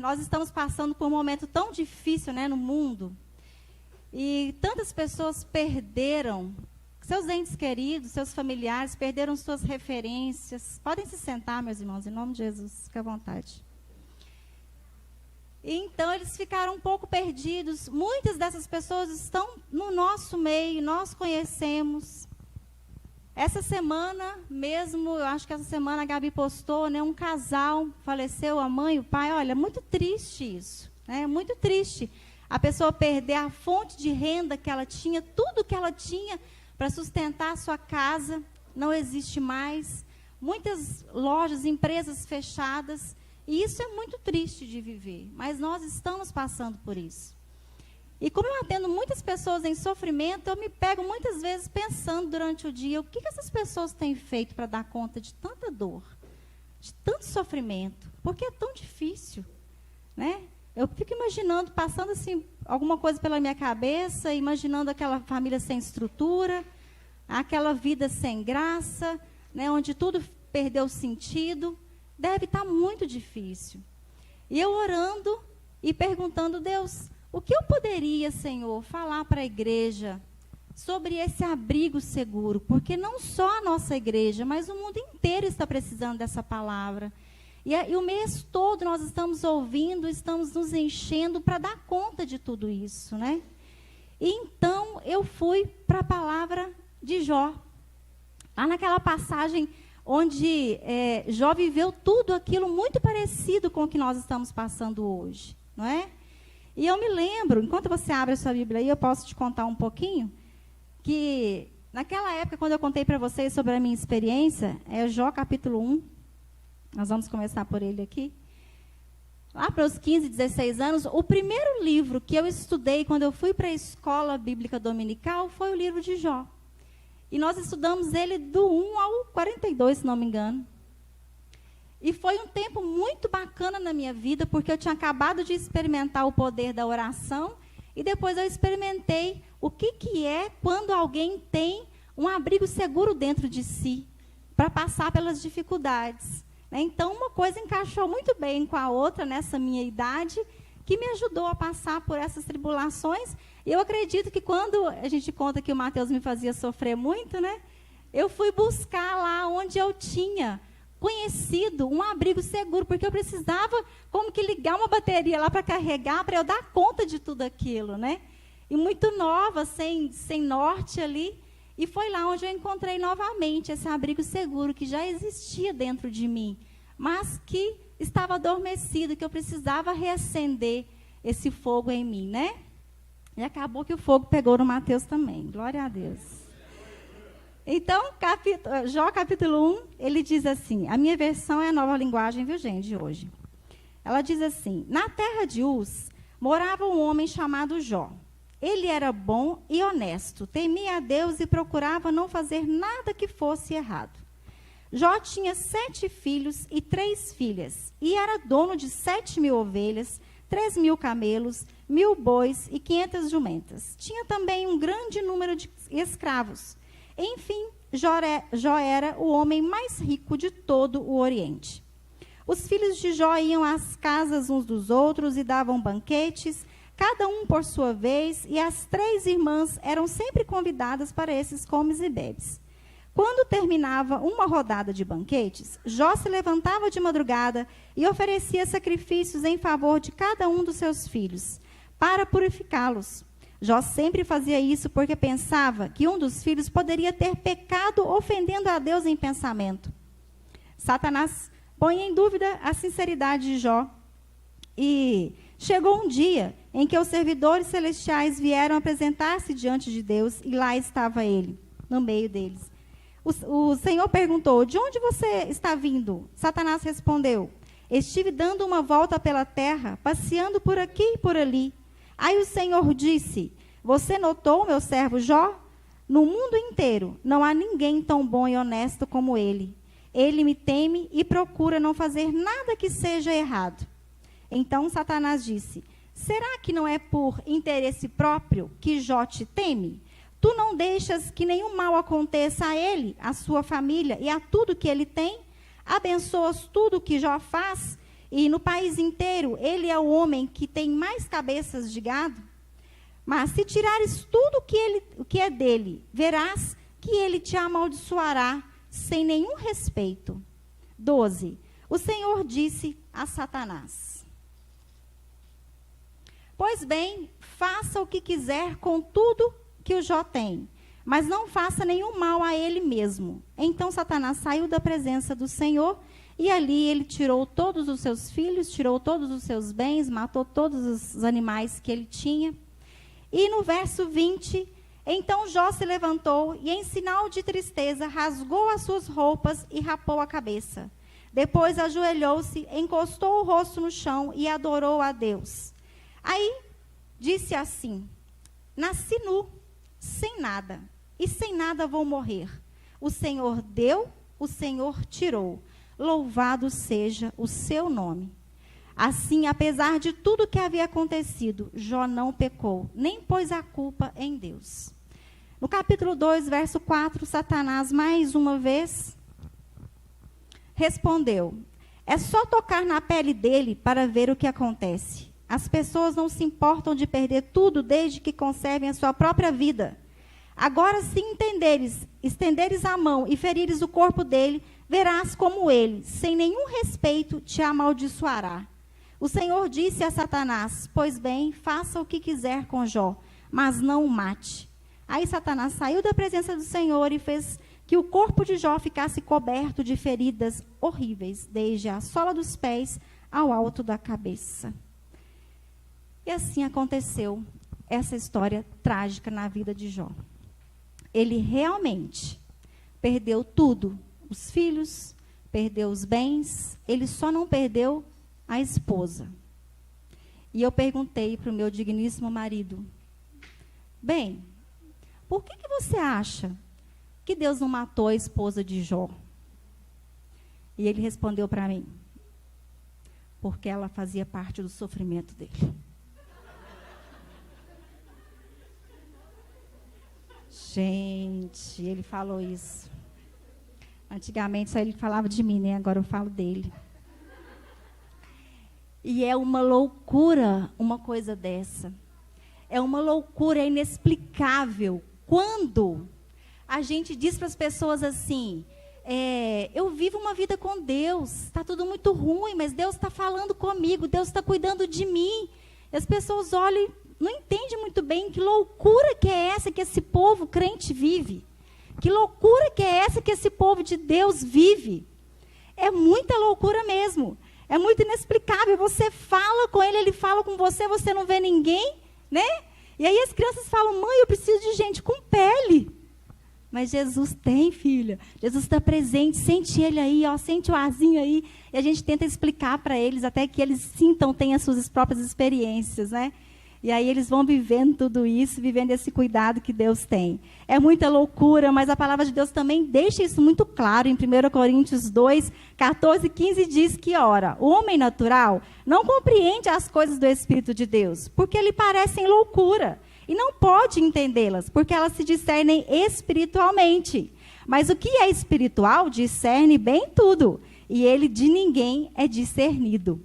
nós estamos passando por um momento tão difícil, né, no mundo. E tantas pessoas perderam seus entes queridos, seus familiares, perderam suas referências. Podem se sentar, meus irmãos, em nome de Jesus, fique à vontade. E então eles ficaram um pouco perdidos. Muitas dessas pessoas estão no nosso meio, nós conhecemos. Essa semana mesmo, eu acho que essa semana a Gabi postou, né, um casal faleceu, a mãe e o pai. Olha, muito triste isso, né? Muito triste. A pessoa perder a fonte de renda que ela tinha, tudo que ela tinha para sustentar a sua casa, não existe mais. Muitas lojas, empresas fechadas, e isso é muito triste de viver, mas nós estamos passando por isso. E como eu atendo muitas pessoas em sofrimento, eu me pego muitas vezes pensando durante o dia, o que essas pessoas têm feito para dar conta de tanta dor, de tanto sofrimento, porque é tão difícil, né? Eu fico imaginando, passando assim, alguma coisa pela minha cabeça, imaginando aquela família sem estrutura, aquela vida sem graça, né, onde tudo perdeu sentido. Deve estar muito difícil. E eu orando e perguntando, Deus, o que eu poderia, Senhor, falar para a igreja sobre esse abrigo seguro? Porque não só a nossa igreja, mas o mundo inteiro está precisando dessa palavra. E o mês todo nós estamos ouvindo, estamos nos enchendo para dar conta de tudo isso, né? E então eu fui para a palavra de Jó. Lá naquela passagem onde Jó viveu tudo aquilo muito parecido com o que nós estamos passando hoje, não é? E eu me lembro, enquanto você abre a sua Bíblia aí, eu posso te contar um pouquinho, que naquela época, quando eu contei para vocês sobre a minha experiência, Jó capítulo 1, nós vamos começar por ele aqui. Lá para os 15, 16 anos, o primeiro livro que eu estudei quando eu fui para a escola bíblica dominical foi o livro de Jó. E nós estudamos ele do 1 ao 42, se não me engano. E foi um tempo muito bacana na minha vida, porque eu tinha acabado de experimentar o poder da oração, e depois eu experimentei o que é quando alguém tem um abrigo seguro dentro de si, para passar pelas dificuldades. Então, uma coisa encaixou muito bem com a outra, nessa minha idade, que me ajudou a passar por essas tribulações. E eu acredito que quando a gente conta que o Mateus me fazia sofrer muito, né, eu fui buscar lá onde eu tinha conhecido um abrigo seguro, porque eu precisava como que ligar uma bateria lá para carregar, para eu dar conta de tudo aquilo, né? E muito nova, sem norte ali. E foi lá onde eu encontrei novamente esse abrigo seguro que já existia dentro de mim, mas que estava adormecido, que eu precisava reacender esse fogo em mim, né? E acabou que o fogo pegou no Mateus também. Glória a Deus. Então, Jó capítulo 1, ele diz assim, a minha versão é a nova linguagem, viu, gente, de hoje. Ela diz assim, na terra de Uz, morava um homem chamado Jó. Ele era bom e honesto, temia a Deus e procurava não fazer nada que fosse errado. Jó tinha 7 filhos e 3 filhas, e era dono de 7.000 ovelhas, 3.000 camelos, 1.000 bois e 500 jumentas. Tinha também um grande número de escravos. Enfim, Jó era o homem mais rico de todo o Oriente. Os filhos de Jó iam às casas uns dos outros e davam banquetes, cada um por sua vez, e as 3 irmãs eram sempre convidadas para esses comes e bebes. Quando terminava uma rodada de banquetes, Jó se levantava de madrugada e oferecia sacrifícios em favor de cada um dos seus filhos, para purificá-los. Jó sempre fazia isso porque pensava que um dos filhos poderia ter pecado ofendendo a Deus em pensamento. Satanás põe em dúvida a sinceridade de Jó. E chegou um dia em que os servidores celestiais vieram apresentar-se diante de Deus, e lá estava ele, no meio deles. O Senhor perguntou, de onde você está vindo? Satanás respondeu, estive dando uma volta pela terra, passeando por aqui e por ali. Aí o Senhor disse, você notou, meu servo Jó? No mundo inteiro não há ninguém tão bom e honesto como ele. Ele me teme e procura não fazer nada que seja errado. Então Satanás disse, será que não é por interesse próprio que Jó te teme? Tu não deixas que nenhum mal aconteça a ele, a sua família e a tudo que ele tem? Abençoas tudo que Jó faz? e no país inteiro ele é o homem que tem mais cabeças de gado? Mas se tirares tudo o que é dele, verás que ele te amaldiçoará sem nenhum respeito. 12. O Senhor disse a Satanás: pois bem, faça o que quiser com tudo que o Jó tem, mas não faça nenhum mal a ele mesmo. Então Satanás saiu da presença do Senhor, e ali ele tirou todos os seus filhos, tirou todos os seus bens, matou todos os animais que ele tinha. E no verso 20, então Jó se levantou e, em sinal de tristeza, rasgou as suas roupas e rapou a cabeça. Depois ajoelhou-se, encostou o rosto no chão e adorou a Deus. Aí disse assim: nasci nu, sem nada, e sem nada vou morrer. O Senhor deu, o Senhor tirou. Louvado seja o seu nome. Assim, apesar de tudo que havia acontecido, Jó não pecou, nem pôs a culpa em Deus. No capítulo 2, verso 4, Satanás, mais uma vez, respondeu: é só tocar na pele dele para ver o que acontece. As pessoas não se importam de perder tudo desde que conservem a sua própria vida. Agora, se estenderes a mão e ferires o corpo dele, verás como ele, sem nenhum respeito, te amaldiçoará. O Senhor disse a Satanás: pois bem, faça o que quiser com Jó, mas não o mate. Aí Satanás saiu da presença do Senhor e fez que o corpo de Jó ficasse coberto de feridas horríveis, desde a sola dos pés ao alto da cabeça. E assim aconteceu essa história trágica na vida de Jó. Ele realmente perdeu tudo, os filhos, perdeu os bens, ele só não perdeu a esposa. E eu perguntei para o meu digníssimo marido: bem, por que você acha que Deus não matou a esposa de Jó? E ele respondeu para mim: porque ela fazia parte do sofrimento dele. Gente, ele falou isso. Antigamente só ele falava de mim, né? Agora eu falo dele. E é uma loucura uma coisa dessa. É uma loucura, é inexplicável. Quando a gente diz para as pessoas assim: eu vivo uma vida com Deus, está tudo muito ruim, mas Deus está falando comigo, Deus está cuidando de mim. E as pessoas olham e não entendem muito bem que loucura que é essa que esse povo crente vive. Que loucura que é essa que esse povo de Deus vive. É muita loucura mesmo. É muito inexplicável. Você fala com ele, ele fala com você, você não vê ninguém, né? E aí as crianças falam: mãe, eu preciso de gente com pele. Mas Jesus tem, filha. Jesus está presente, sente ele aí, ó, sente o arzinho aí. E a gente tenta explicar para eles, até que eles sintam, tenham as suas próprias experiências, né? E aí eles vão vivendo tudo isso, vivendo esse cuidado que Deus tem. É muita loucura, mas a palavra de Deus também deixa isso muito claro. Em 1 Coríntios 2, 14 e 15 diz que, ora, o homem natural não compreende as coisas do Espírito de Deus, porque lhe parecem loucura. E não pode entendê-las, porque elas se discernem espiritualmente. Mas o que é espiritual discerne bem tudo, e ele de ninguém é discernido.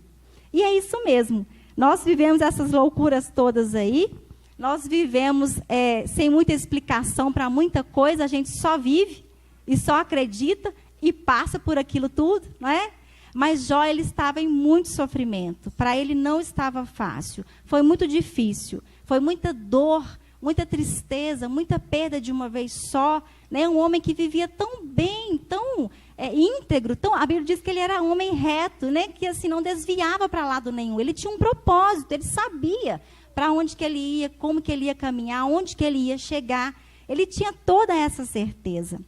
E é isso mesmo. Nós vivemos essas loucuras todas aí, nós vivemos sem muita explicação para muita coisa, a gente só vive e só acredita e passa por aquilo tudo, não é? Mas Jó, ele estava em muito sofrimento, para ele não estava fácil, foi muito difícil, foi muita dor, muita tristeza, muita perda de uma vez só, né? Um homem que vivia tão bem, tão íntegro, a Bíblia diz que ele era um homem reto, né? Que assim não desviava para lado nenhum, ele tinha um propósito, ele sabia para onde que ele ia, como que ele ia caminhar, onde que ele ia chegar, ele tinha toda essa certeza.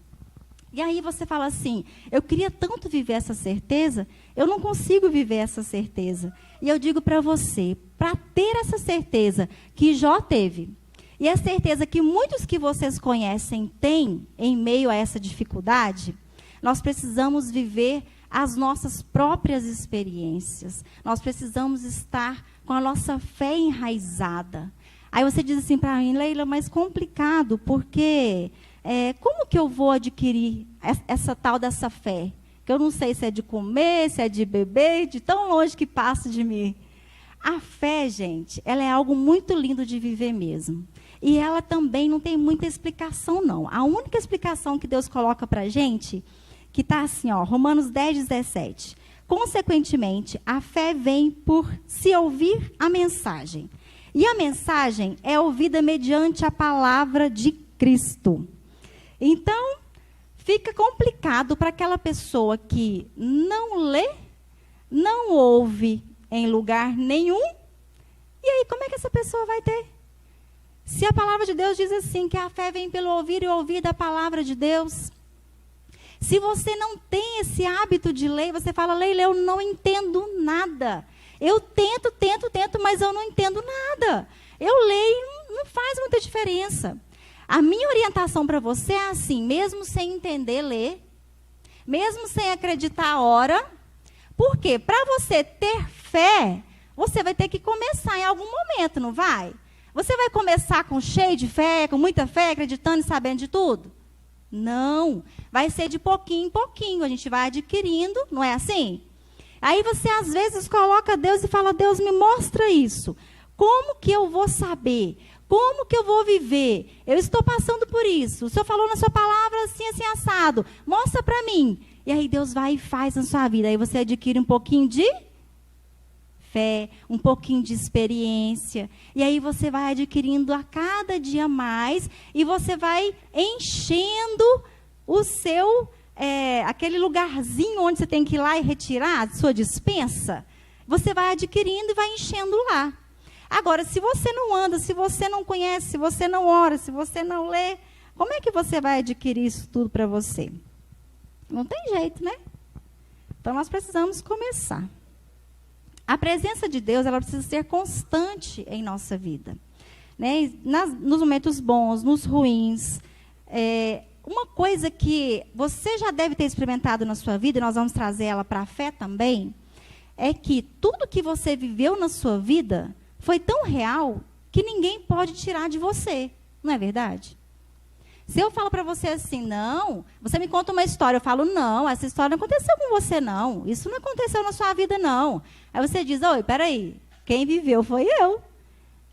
E aí você fala assim: eu queria tanto viver essa certeza, eu não consigo viver essa certeza. E eu digo para você, para ter essa certeza que Jó teve, e a certeza que muitos que vocês conhecem têm em meio a essa dificuldade, nós precisamos viver as nossas próprias experiências. Nós precisamos estar com a nossa fé enraizada. Aí você diz assim para mim: Leila, mas complicado, porque como que eu vou adquirir essa tal dessa fé? que eu não sei se é de comer, se é de beber, de tão longe que passa de mim. A fé, gente, ela é algo muito lindo de viver mesmo. E ela também não tem muita explicação, não. A única explicação que Deus coloca para a gente, que está assim, ó, Romanos 10, 17. Consequentemente, a fé vem por se ouvir a mensagem. E a mensagem é ouvida mediante a palavra de Cristo. Então, fica complicado para aquela pessoa que não lê, não ouve em lugar nenhum. E aí, como é que essa pessoa vai ter? Se a palavra de Deus diz assim, que a fé vem pelo ouvir e ouvir da palavra de Deus. Se você não tem esse hábito de ler, você fala, Leila, eu não entendo nada. Eu tento, mas eu não entendo nada. Eu leio, não faz muita diferença. A minha orientação para você é assim, mesmo sem entender ler, mesmo sem acreditar a hora, porque para você ter fé, você vai ter que começar em algum momento, não vai? Você vai começar com cheio de fé, com muita fé, acreditando e sabendo de tudo? Não, vai ser de pouquinho em pouquinho, a gente vai adquirindo, não é assim? Aí você às vezes coloca Deus e fala, Deus me mostra isso. Como que eu vou saber? Como que eu vou viver? Eu estou passando por isso. O Senhor falou na sua palavra assim, assim, assado. Mostra para mim. E aí Deus vai e faz na sua vida. Aí você adquire um pouquinho de fé, um pouquinho de experiência. E aí você vai adquirindo a cada dia mais. E você vai enchendo o seu, aquele lugarzinho onde você tem que ir lá e retirar a sua despensa. Você vai adquirindo e vai enchendo lá. Agora, se você não anda, se você não conhece, se você não ora, se você não lê, como é que você vai adquirir isso tudo para você? Não tem jeito, né? Então, nós precisamos começar. A presença de Deus, ela precisa ser constante em nossa vida. Né? Nos momentos bons, nos ruins. Uma coisa que você já deve ter experimentado na sua vida, e nós vamos trazer ela para a fé também, é que tudo que você viveu na sua vida foi tão real que ninguém pode tirar de você. Não é verdade? Se eu falo para você assim, não, você me conta uma história, eu falo, não, essa história não aconteceu com você, não. Isso não aconteceu na sua vida, não. Aí você diz, oi, peraí, quem viveu foi eu.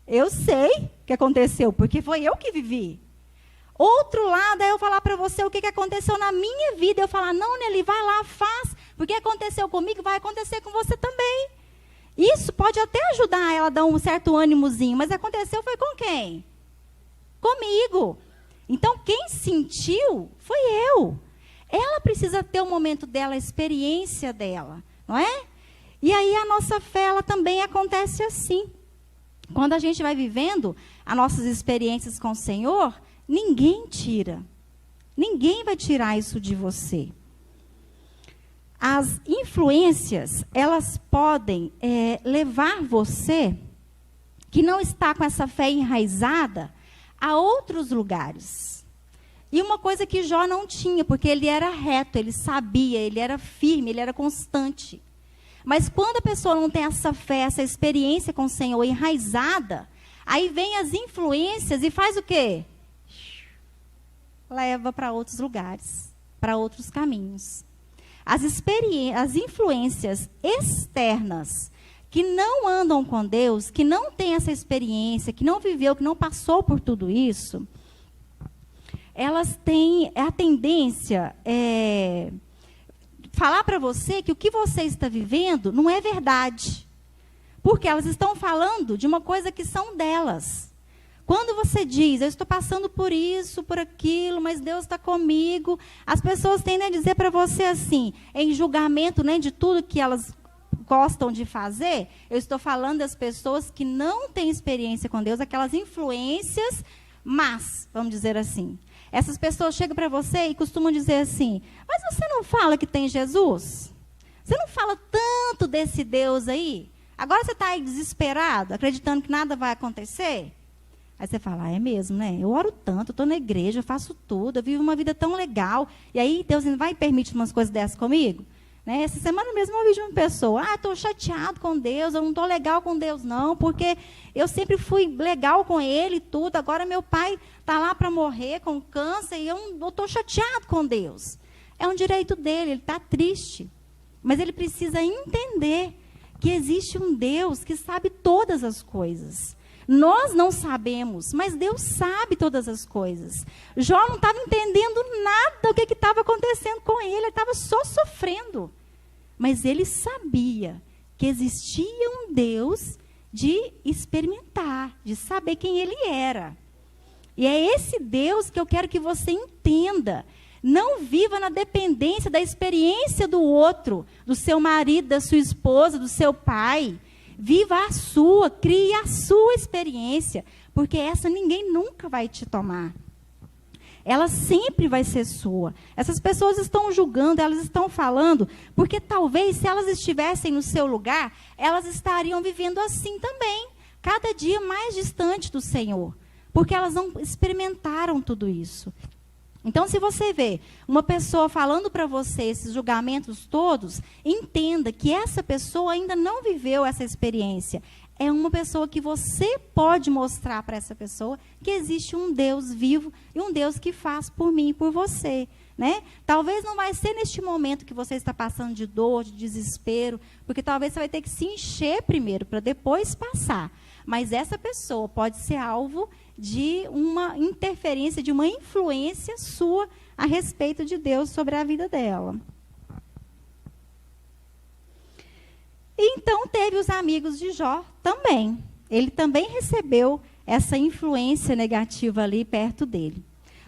Eu sei o que aconteceu, porque foi eu que vivi. Outro lado é eu falar para você o que aconteceu na minha vida. Eu falar, não, Nelly, vai lá, faz. Porque aconteceu comigo, vai acontecer com você também. Isso pode até ajudar ela a dar um certo ânimozinho, mas aconteceu foi com quem? Comigo. Então, quem sentiu foi eu. Ela precisa ter o momento dela, a experiência dela, não é? E aí a nossa fé, ela também acontece assim. Quando a gente vai vivendo as nossas experiências com o Senhor, ninguém tira. Ninguém vai tirar isso de você. As influências, elas podem levar você, que não está com essa fé enraizada, a outros lugares. E uma coisa que Jó não tinha, porque ele era reto, ele sabia, ele era firme, ele era constante. Mas quando a pessoa não tem essa fé, essa experiência com o Senhor enraizada, aí vem as influências e faz o quê? Leva para outros lugares, para outros caminhos. As influências externas que não andam com Deus, que não têm essa experiência, que não viveu, que não passou por tudo isso, elas têm a tendência falar para você que o que você está vivendo não é verdade. Porque elas estão falando de uma coisa que são delas. Quando você diz, eu estou passando por isso, por aquilo, mas Deus está comigo, as pessoas tendem a dizer para você assim, em julgamento, né, de tudo que elas gostam de fazer, eu estou falando das pessoas que não têm experiência com Deus, aquelas influências, mas, vamos dizer assim, essas pessoas chegam para você e costumam dizer assim, mas você não fala que tem Jesus? Você não fala tanto desse Deus aí? Agora você está aí desesperado, acreditando que nada vai acontecer? Aí você fala, é mesmo, né? Eu oro tanto, eu estou na igreja, eu faço tudo, eu vivo uma vida tão legal. E aí Deus não vai permitir umas coisas dessas comigo? Né? Essa semana mesmo eu ouvi de uma pessoa, estou chateado com Deus, eu não estou legal com Deus não, porque eu sempre fui legal com Ele e tudo, agora meu pai está lá para morrer com câncer e eu estou chateado com Deus. É um direito dele, ele está triste. Mas ele precisa entender que existe um Deus que sabe todas as coisas. Nós não sabemos, mas Deus sabe todas as coisas. Jó não estava entendendo nada do que estava acontecendo com ele estava só sofrendo. Mas ele sabia que existia um Deus de experimentar, de saber quem ele era. E é esse Deus que eu quero que você entenda. Não viva na dependência da experiência do outro, do seu marido, da sua esposa, do seu pai. Viva a sua, crie a sua experiência, porque essa ninguém nunca vai te tomar. Ela sempre vai ser sua. Essas pessoas estão julgando, elas estão falando, porque talvez se elas estivessem no seu lugar, elas estariam vivendo assim também, cada dia mais distante do Senhor, porque elas não experimentaram tudo isso. Então, se você vê uma pessoa falando para você esses julgamentos todos, entenda que essa pessoa ainda não viveu essa experiência. É uma pessoa que você pode mostrar para essa pessoa que existe um Deus vivo e um Deus que faz por mim e por você. Né? Talvez não vai ser neste momento que você está passando de dor, de desespero, porque talvez você vai ter que se encher primeiro para depois passar. Mas essa pessoa pode ser alvo de uma interferência, de uma influência sua a respeito de Deus sobre a vida dela. E então teve os amigos de Jó também. Ele também recebeu essa influência negativa ali perto dele.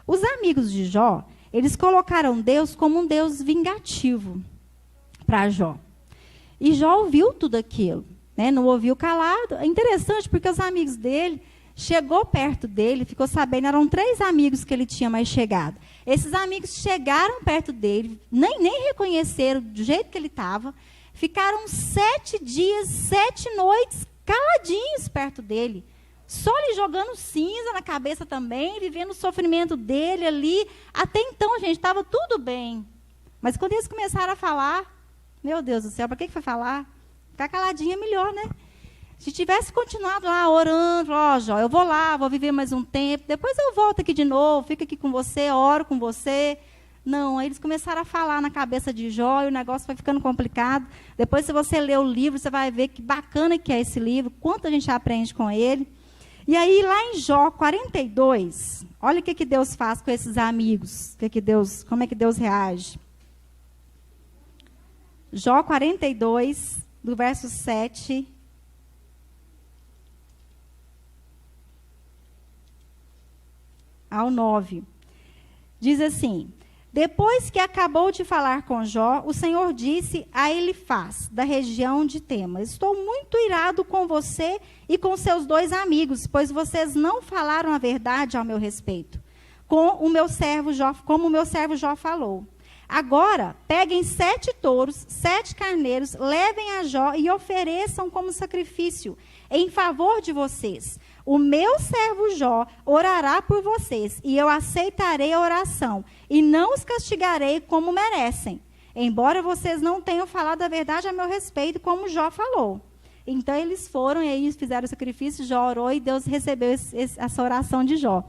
Os amigos de Jó, eles colocaram Deus como um Deus vingativo para Jó. E Jó ouviu tudo aquilo, né? Não ouviu calado. É interessante porque os amigos dele chegou perto dele, ficou sabendo, eram 3 amigos que ele tinha mais chegado. Esses amigos chegaram perto dele, nem reconheceram do jeito que ele estava, ficaram 7 dias, 7 noites, caladinhos perto dele, só lhe jogando cinza na cabeça também, vivendo o sofrimento dele ali. Até então, gente, estava tudo bem. Mas quando eles começaram a falar, meu Deus do céu, para que foi falar? Ficar caladinho é melhor, né? Se tivesse continuado lá orando, ó, Jó, eu vou lá, vou viver mais um tempo, depois eu volto aqui de novo, fico aqui com você, oro com você. Não, aí eles começaram a falar na cabeça de Jó e o negócio foi ficando complicado. Depois, se você ler o livro, você vai ver que bacana que é esse livro, quanto a gente aprende com ele. E aí, lá em Jó 42, olha o que Deus faz com esses amigos, como é que Deus reage. Jó 42, do verso 7... ao 9. Diz assim: depois que acabou de falar com Jó, o Senhor disse a Elifaz, da região de Tema: estou muito irado com você e com seus 2 amigos, pois vocês não falaram a verdade ao meu respeito, como o meu servo Jó falou. Agora, peguem 7 touros, 7 carneiros, levem a Jó e ofereçam como sacrifício em favor de vocês. O meu servo Jó orará por vocês, e eu aceitarei a oração, e não os castigarei como merecem, embora vocês não tenham falado a verdade a meu respeito, como Jó falou. Então, eles foram, e aí fizeram o sacrifício, Jó orou, e Deus recebeu essa oração de Jó.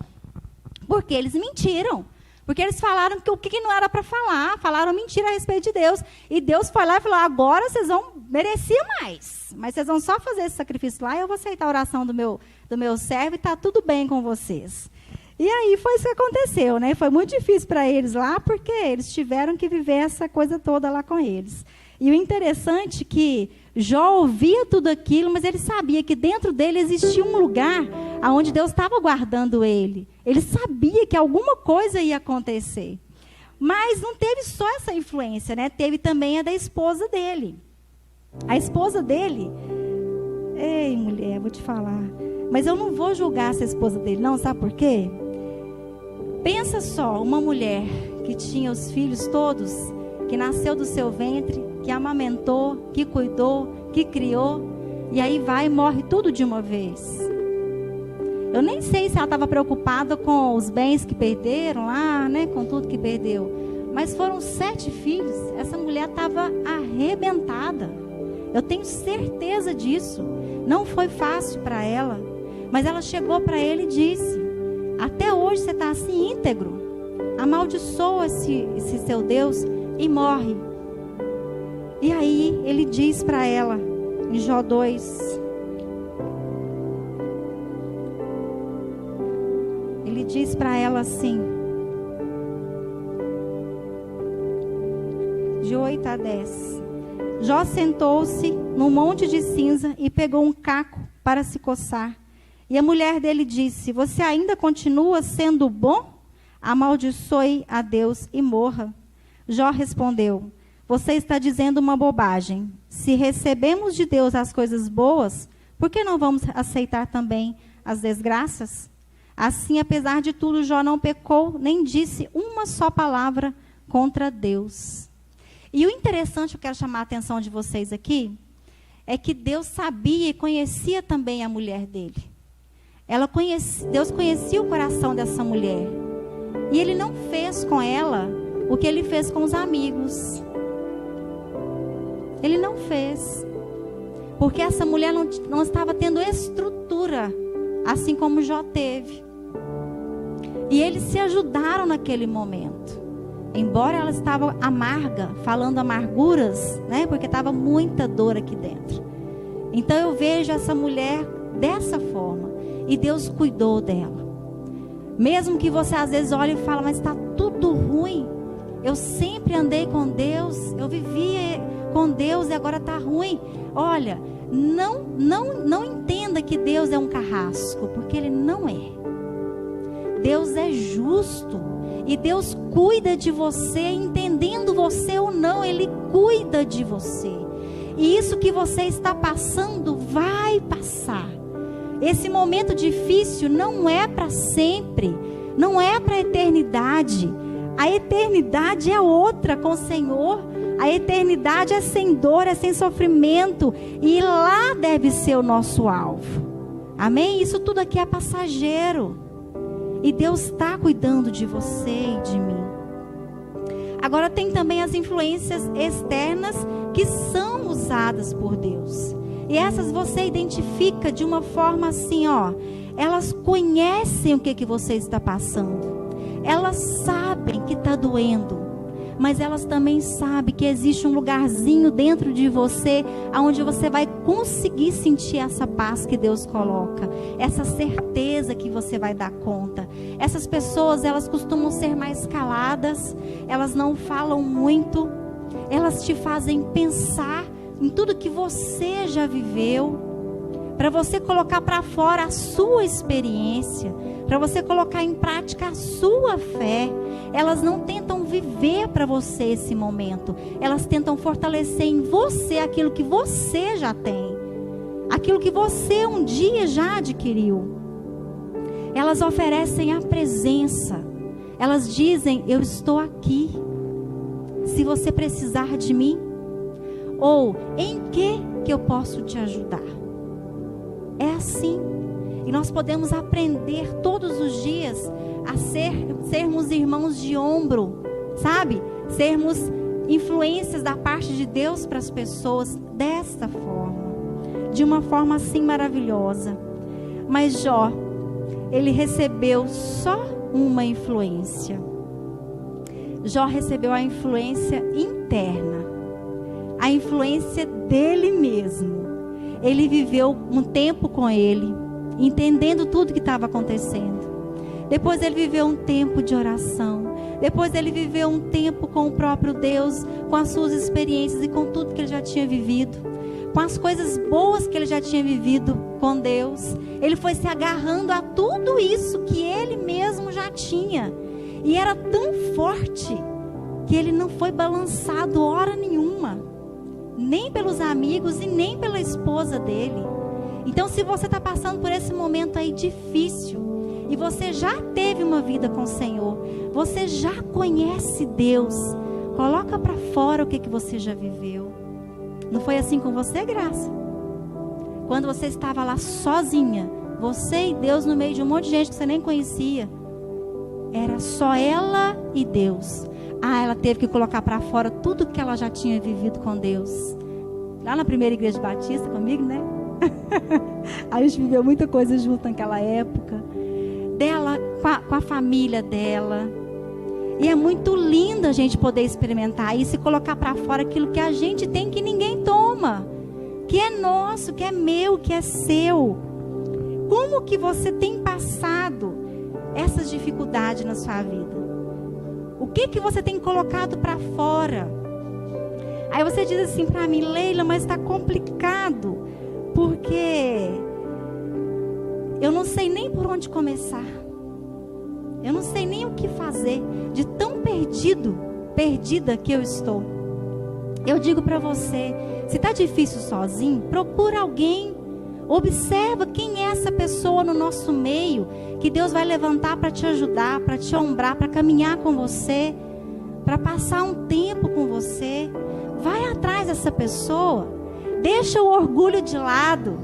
Porque eles mentiram. Porque eles falaram que o que não era para falar, falaram mentira a respeito de Deus. E Deus foi lá e falou: agora vocês vão merecer mais. Mas vocês vão só fazer esse sacrifício lá, e eu vou aceitar a oração do meu servo, e está tudo bem com vocês. E aí foi isso que aconteceu, né? Foi muito difícil para eles lá, porque eles tiveram que viver essa coisa toda lá com eles. E o interessante é que Jó ouvia tudo aquilo, mas ele sabia que dentro dele existia um lugar onde Deus estava guardando ele. Ele sabia que alguma coisa ia acontecer. Mas não teve só essa influência, né? Teve também a da esposa dele. A esposa dele... Ei, mulher, vou te falar. Mas eu não vou julgar essa esposa dele, não. Sabe por quê? Pensa só, uma mulher que tinha os filhos todos, que nasceu do seu ventre, que amamentou, que cuidou, que criou, e aí vai e morre tudo de uma vez. Eu nem sei se ela estava preocupada com os bens que perderam lá, né, com tudo que perdeu. Mas foram 7 filhos, essa mulher estava arrebentada. Eu tenho certeza disso. Não foi fácil para ela. Mas ela chegou para ele e disse: até hoje você está assim íntegro? Amaldiçoa esse seu Deus e morre. E aí ele diz para ela, em Jó 2, ele diz para ela assim, de 8 a 10. Jó sentou-se num monte de cinza e pegou um caco para se coçar. E a mulher dele disse: você ainda continua sendo bom? Amaldiçoe a Deus e morra. Jó respondeu: você está dizendo uma bobagem. Se recebemos de Deus as coisas boas, por que não vamos aceitar também as desgraças? Assim, apesar de tudo, Jó não pecou, nem disse uma só palavra contra Deus. E o interessante que eu quero chamar a atenção de vocês aqui, é que Deus sabia e conhecia também a mulher dele. Deus conhecia o coração dessa mulher. E ele não fez com ela o que ele fez com os amigos. Ele não fez. Porque essa mulher não estava tendo estrutura, assim como Jó teve. E eles se ajudaram naquele momento. Embora ela estava amarga, falando amarguras, né? Porque estava muita dor aqui dentro. Então eu vejo essa mulher dessa forma. E Deus cuidou dela. Mesmo que você às vezes olhe e fala, mas está tudo ruim. Eu sempre andei com Deus, eu vivia com Deus e agora está ruim. Olha, não entenda que Deus é um carrasco, porque Ele não é. Deus é justo. E Deus cuida de você, entendendo você ou não, Ele cuida de você. E isso que você está passando vai passar. Esse momento difícil não é para sempre, não é para a eternidade. A eternidade é outra com o Senhor. A eternidade é sem dor, é sem sofrimento. E lá deve ser o nosso alvo. Amém? Isso tudo aqui é passageiro. E Deus está cuidando de você e de mim. Agora tem também as influências externas que são usadas por Deus. E essas você identifica de uma forma assim, ó. Elas conhecem o que você está passando. Elas sabem que está doendo. Mas elas também sabem que existe um lugarzinho dentro de você, onde você vai conseguir sentir essa paz que Deus coloca. Essa certeza que você vai dar conta. Essas pessoas, elas costumam ser mais caladas. Elas não falam muito. Elas te fazem pensar em tudo que você já viveu. Para você colocar para fora a sua experiência. Para você colocar em prática a sua fé. Elas não tentam viver para você esse momento. Elas tentam fortalecer em você aquilo que você já tem. Aquilo que você um dia já adquiriu. Elas oferecem a presença. Elas dizem, eu estou aqui. Se você precisar de mim. Ou, em que eu posso te ajudar? É assim. E nós podemos aprender todos os dias a sermos irmãos de ombro, sabe? Sermos influências da parte de Deus para as pessoas desta forma. De uma forma assim maravilhosa. Mas Jó, ele recebeu só uma influência. Jó recebeu a influência interna. A influência dele mesmo. Ele viveu um tempo com ele, entendendo tudo que estava acontecendo. Depois ele viveu um tempo de oração. Depois ele viveu um tempo com o próprio Deus, com as suas experiências e com tudo que ele já tinha vivido. Com as coisas boas que ele já tinha vivido com Deus. Ele foi se agarrando a tudo isso que ele mesmo já tinha. E era tão forte que ele não foi balançado hora nenhuma. Nem pelos amigos e nem pela esposa dele. Então, se você está passando por esse momento aí difícil, e você já teve uma vida com o Senhor, você já conhece Deus, coloca para fora o que você já viveu. Não foi assim com você, Graça? Quando você estava lá sozinha, você e Deus no meio de um monte de gente que você nem conhecia, era só ela e Deus. Ela teve que colocar para fora tudo que ela já tinha vivido com Deus. Lá na primeira igreja batista comigo, né? A gente viveu muita coisa junto naquela época. Dela, com a família dela. E é muito lindo a gente poder experimentar isso e colocar para fora aquilo que a gente tem que ninguém toma, que é nosso, que é meu, que é seu. Como que você tem passado essas dificuldades na sua vida? O que você tem colocado para fora? Aí você diz assim para mim: Leila, mas está complicado, porque eu não sei nem por onde começar. Eu não sei nem o que fazer, de tão perdida que eu estou. Eu digo para você, se está difícil sozinho, procura alguém. Observa quem é essa pessoa no nosso meio, que Deus vai levantar para te ajudar, para te ombrar, para caminhar com você, para passar um tempo com você. Vai atrás dessa pessoa. Deixa o orgulho de lado.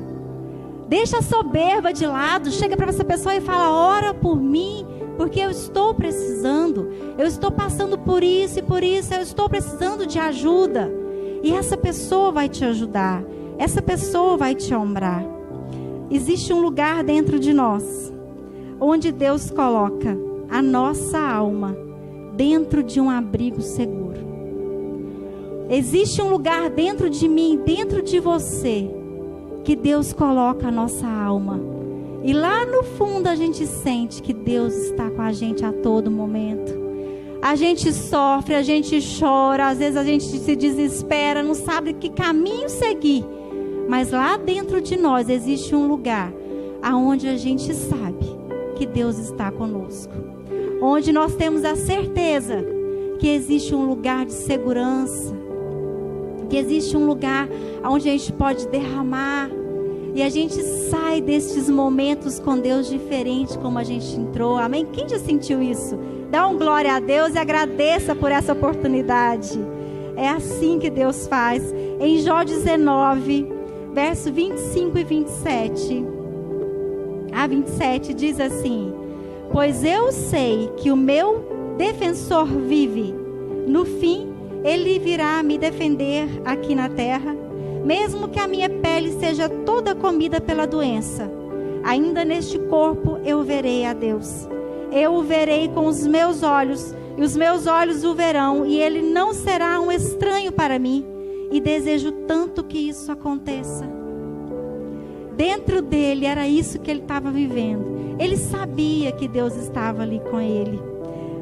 Deixa a soberba de lado. Chega para essa pessoa e fala: ora por mim, porque eu estou precisando. Eu estou passando por isso e por isso. Eu estou precisando de ajuda. E essa pessoa vai te ajudar. Essa pessoa vai te ombrar. Existe um lugar dentro de nós, onde Deus coloca a nossa alma dentro de um abrigo seguro. Existe um lugar dentro de mim, dentro de você, que Deus coloca a nossa alma. E lá no fundo a gente sente que Deus está com a gente a todo momento. A gente sofre, a gente chora, às vezes a gente se desespera, não sabe que caminho seguir. Mas lá dentro de nós existe um lugar aonde a gente sabe que Deus está conosco. Onde nós temos a certeza que existe um lugar de segurança. Que existe um lugar onde a gente pode derramar. E a gente sai destes momentos com Deus diferente como a gente entrou. Amém? Quem já sentiu isso? Dá um glória a Deus e agradeça por essa oportunidade. É assim que Deus faz. Em Jó 19... verso 25 e 27 a 27 diz assim: pois eu sei que o meu defensor vive. No fim, ele virá me defender aqui na terra. Mesmo que a minha pele seja toda comida pela doença, ainda neste corpo eu verei a Deus. Eu o verei com os meus olhos, e os meus olhos o verão, e ele não será um estranho para mim. E desejo tanto que isso aconteça. Dentro dele era isso que ele estava vivendo. Ele sabia que Deus estava ali com ele.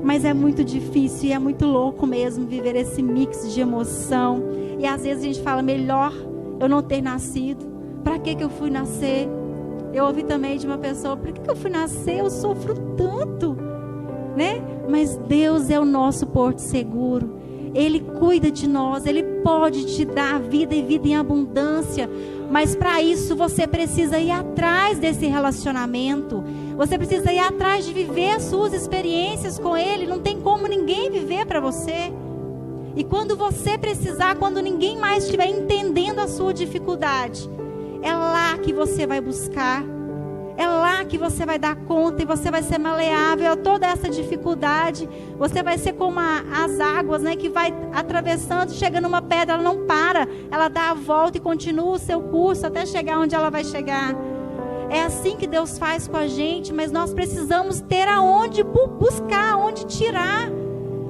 Mas é muito difícil e é muito louco mesmo viver esse mix de emoção. E às vezes a gente fala: melhor eu não ter nascido. Para que eu fui nascer? Eu ouvi também de uma pessoa: por que eu fui nascer? Eu sofro tanto, né? Mas Deus é o nosso porto seguro. Ele cuida de nós, Ele pode te dar vida e vida em abundância. Mas para isso você precisa ir atrás desse relacionamento. Você precisa ir atrás de viver as suas experiências com Ele. Não tem como ninguém viver para você. E quando você precisar, quando ninguém mais estiver entendendo a sua dificuldade, é lá que você vai buscar. É lá que você vai dar conta e você vai ser maleável a toda essa dificuldade. Você vai ser como as águas, né, que vai atravessando, chega numa pedra, ela não para. Ela dá a volta e continua o seu curso até chegar onde ela vai chegar. É assim que Deus faz com a gente, mas nós precisamos ter aonde buscar, aonde tirar.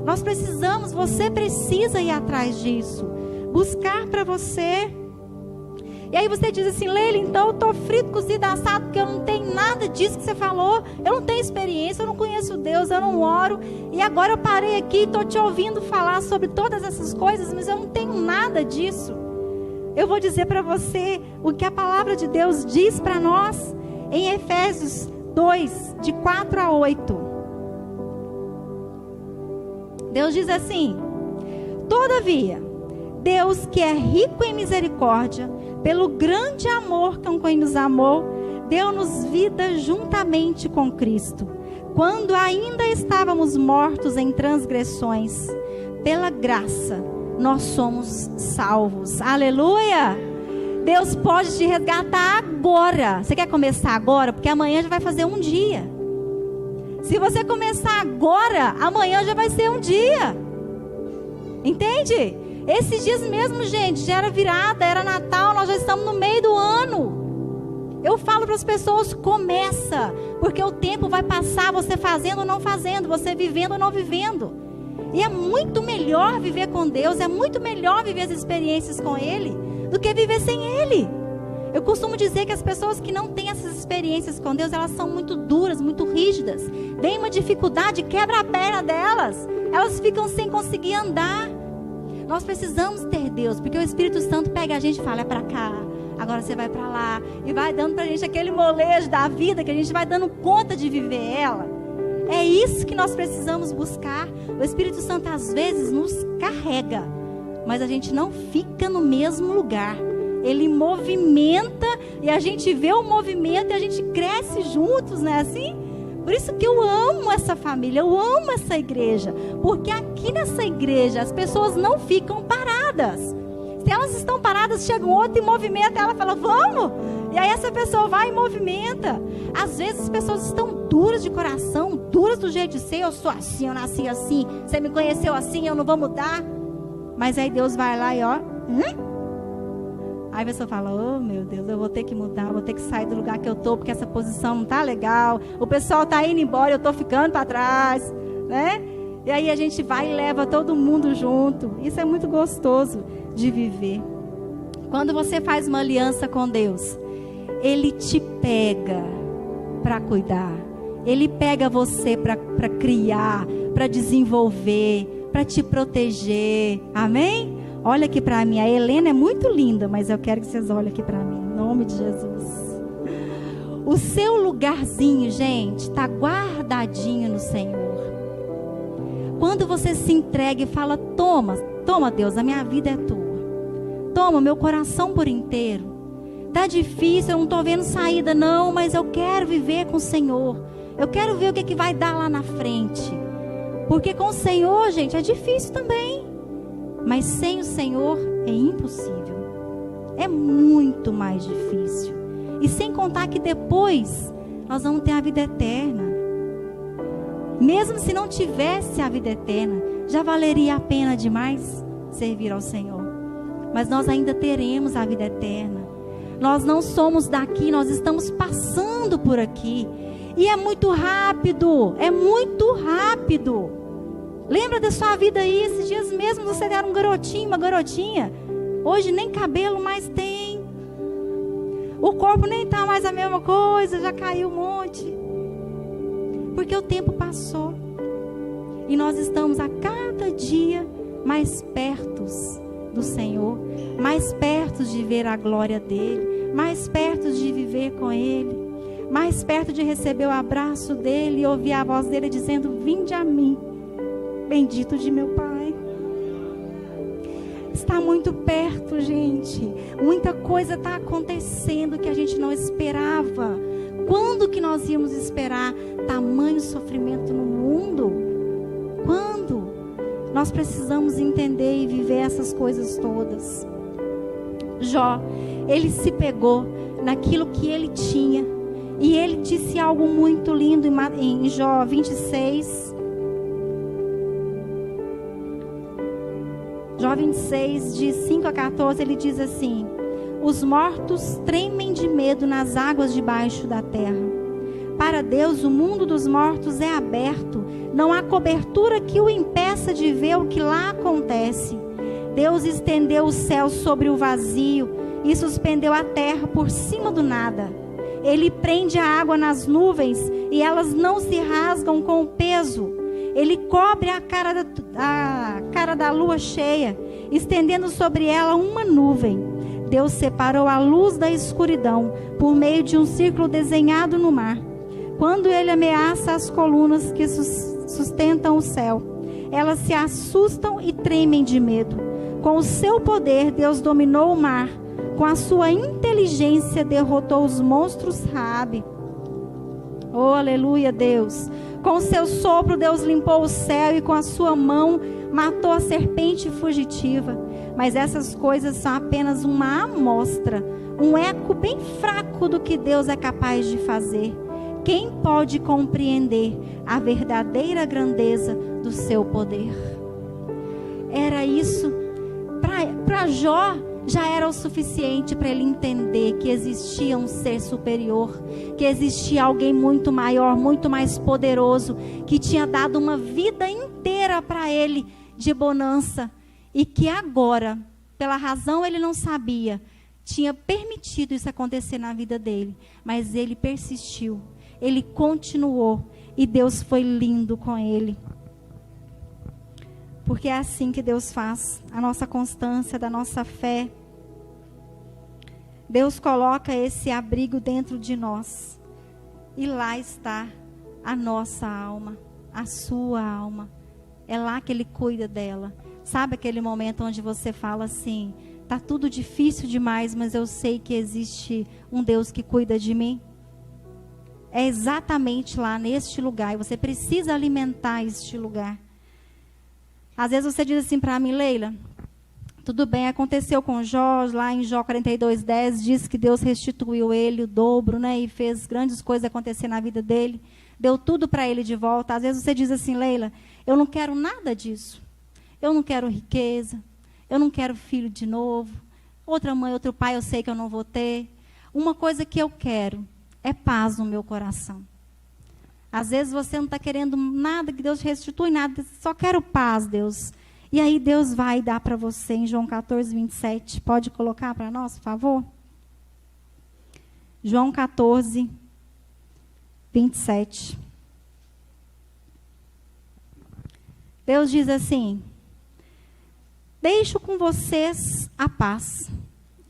Nós precisamos, você precisa ir atrás disso. Buscar para você. E aí você diz assim: Leila, então eu estou frito, cozido, assado, porque eu não tenho nada disso que você falou. Eu não tenho experiência, eu não conheço Deus, eu não oro. E agora eu parei aqui e estou te ouvindo falar sobre todas essas coisas, mas eu não tenho nada disso. Eu vou dizer para você o que a palavra de Deus diz para nós em Efésios 2, de 4 a 8. Deus diz assim: todavia, Deus, que é rico em misericórdia, pelo grande amor com quem nos amou, deu-nos vida juntamente com Cristo. Quando ainda estávamos mortos em transgressões, pela graça nós somos salvos. Aleluia! Deus pode te resgatar agora. Você quer começar agora? Porque amanhã já vai fazer um dia. Se você começar agora, amanhã já vai ser um dia. Entende? Esses dias mesmo, gente, já era virada, era Natal, nós já estamos no meio do ano. Eu falo para as pessoas: começa, porque o tempo vai passar, você fazendo ou não fazendo, você vivendo ou não vivendo. E é muito melhor viver com Deus, é muito melhor viver as experiências com Ele, do que viver sem Ele. Eu costumo dizer que as pessoas que não têm essas experiências com Deus, elas são muito duras, muito rígidas. Vem uma dificuldade, quebra a perna delas. Elas ficam sem conseguir andar. Nós precisamos ter Deus, porque o Espírito Santo pega a gente e fala, é para cá, agora você vai para lá. E vai dando para a gente aquele molejo da vida, que a gente vai dando conta de viver ela. É isso que nós precisamos buscar. O Espírito Santo às vezes nos carrega, mas a gente não fica no mesmo lugar. Ele movimenta e a gente vê o movimento e a gente cresce juntos, não é assim? Por isso que eu amo essa família, eu amo essa igreja. Porque aqui nessa igreja as pessoas não ficam paradas. Se elas estão paradas, chega um outro e movimenta, ela fala, vamos! E aí essa pessoa vai e movimenta. Às vezes as pessoas estão duras de coração, duras do jeito de ser. Eu sou assim, eu nasci assim, você me conheceu assim, eu não vou mudar. Mas aí Deus vai lá e ó... Aí a pessoa fala, oh meu Deus, eu vou ter que mudar, vou ter que sair do lugar que eu estou, porque essa posição não está legal. O pessoal está indo embora, eu estou ficando para trás, né? E aí a gente vai e leva todo mundo junto. Isso é muito gostoso de viver. Quando você faz uma aliança com Deus, Ele te pega para cuidar. Ele pega você para criar, para desenvolver, para te proteger. Amém? Olha aqui para mim, a Helena é muito linda, mas eu quero que vocês olhem aqui para mim, em nome de Jesus. O seu lugarzinho, gente, está guardadinho no Senhor. Quando você se entrega e fala, toma Deus, a minha vida é tua. Toma meu coração por inteiro. Tá difícil, eu não estou vendo saída não, mas eu quero viver com o Senhor. Eu quero ver o que vai dar lá na frente. Porque com o Senhor, gente, é difícil também. Mas sem o Senhor é impossível. É muito mais difícil. E sem contar que depois nós vamos ter a vida eterna. Mesmo se não tivesse a vida eterna, já valeria a pena demais servir ao Senhor. Mas nós ainda teremos a vida eterna. Nós não somos daqui, nós estamos passando por aqui. E é muito rápido, é muito rápido. Lembra da sua vida aí, esses dias mesmo você era um garotinho, uma garotinha. Hoje nem cabelo mais tem. O corpo nem está mais a mesma coisa, já caiu um monte. Porque o tempo passou. E nós estamos a cada dia mais perto do Senhor. Mais perto de ver a glória dEle. Mais perto de viver com Ele. Mais perto de receber o abraço dEle e ouvir a voz dEle dizendo, vinde a mim. Bendito de meu Pai. Está muito perto, gente. Muita coisa está acontecendo que a gente não esperava. Quando que nós íamos esperar tamanho sofrimento no mundo? Quando? Nós precisamos entender e viver essas coisas todas. Jó, ele se pegou naquilo que ele tinha. E ele disse algo muito lindo em Jó 26. Jó 26, de 5 a 14, ele diz assim: os mortos tremem de medo nas águas debaixo da terra. Para Deus, o mundo dos mortos é aberto. Não há cobertura que o impeça de ver o que lá acontece. Deus estendeu o céu sobre o vazio e suspendeu a terra por cima do nada. Ele prende a água nas nuvens e elas não se rasgam com o peso. Ele cobre a cara da lua cheia, estendendo sobre ela uma nuvem. Deus separou a luz da escuridão por meio de um círculo desenhado no mar. Quando ele ameaça as colunas que sustentam o céu, elas se assustam e tremem de medo. Com o seu poder, Deus dominou o mar. Com a sua inteligência, derrotou os monstros Raabe. Oh, aleluia, Deus. Com o seu sopro, Deus limpou o céu e com a sua mão matou a serpente fugitiva. Mas essas coisas são apenas uma amostra, um eco bem fraco do que Deus é capaz de fazer. Quem pode compreender a verdadeira grandeza do seu poder? Era isso. Para Jó, já era o suficiente para ele entender que existia um ser superior, que existia alguém muito maior, muito mais poderoso, que tinha dado uma vida inteira para ele de bonança, e que agora, pela razão ele não sabia, tinha permitido isso acontecer na vida dele, mas ele persistiu, ele continuou, e Deus foi lindo com ele. Porque é assim que Deus faz, a nossa constância, da nossa fé. Deus coloca esse abrigo dentro de nós, e lá está a nossa alma, a sua alma. É lá que Ele cuida dela. Sabe aquele momento onde você fala assim, tá tudo difícil demais, mas eu sei que existe um Deus que cuida de mim? É exatamente lá, neste lugar, e você precisa alimentar este lugar. Às vezes você diz assim para mim, Leila, tudo bem, aconteceu com Jó, lá em Jó 42:10, diz que Deus restituiu ele o dobro, né, e fez grandes coisas acontecer na vida dele, deu tudo para ele de volta. Às vezes você diz assim, Leila, eu não quero nada disso, eu não quero riqueza, eu não quero filho de novo, outra mãe, outro pai eu sei que eu não vou ter, uma coisa que eu quero é paz no meu coração. Às vezes você não está querendo nada, que Deus restitui nada, só quero paz, Deus. E aí Deus vai dar para você em João 14:27. Pode colocar para nós, por favor? João 14:27. Deus diz assim, deixo com vocês a paz.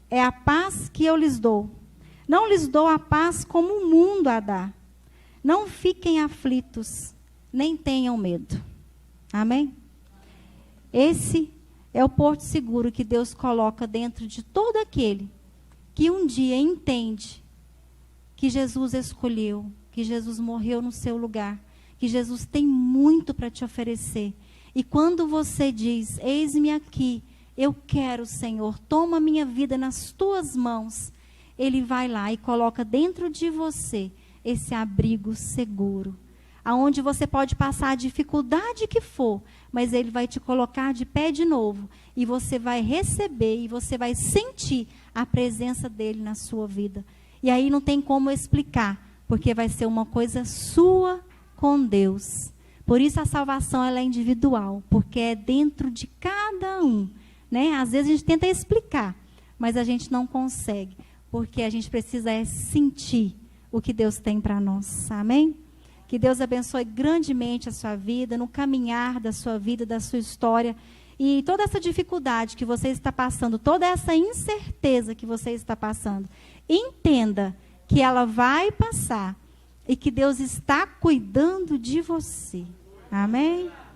É a paz que eu lhes dou. Não lhes dou a paz como o mundo a dá. Não fiquem aflitos, nem tenham medo. Amém? Esse é o porto seguro que Deus coloca dentro de todo aquele que um dia entende que Jesus escolheu, que Jesus morreu no seu lugar, que Jesus tem muito para te oferecer. E quando você diz, eis-me aqui, eu quero, Senhor, toma minha vida nas tuas mãos, Ele vai lá e coloca dentro de você esse abrigo seguro, aonde você pode passar a dificuldade que for, mas Ele vai te colocar de pé de novo, e você vai receber, e você vai sentir a presença dEle na sua vida. E aí não tem como explicar, porque vai ser uma coisa sua com Deus. Por isso a salvação ela é individual, porque é dentro de cada um, né? Às vezes a gente tenta explicar, mas a gente não consegue, porque a gente precisa sentir o que Deus tem para nós. Amém? Que Deus abençoe grandemente a sua vida, no caminhar da sua vida, da sua história. E toda essa dificuldade que você está passando, toda essa incerteza que você está passando, entenda que ela vai passar e que Deus está cuidando de você. Amém?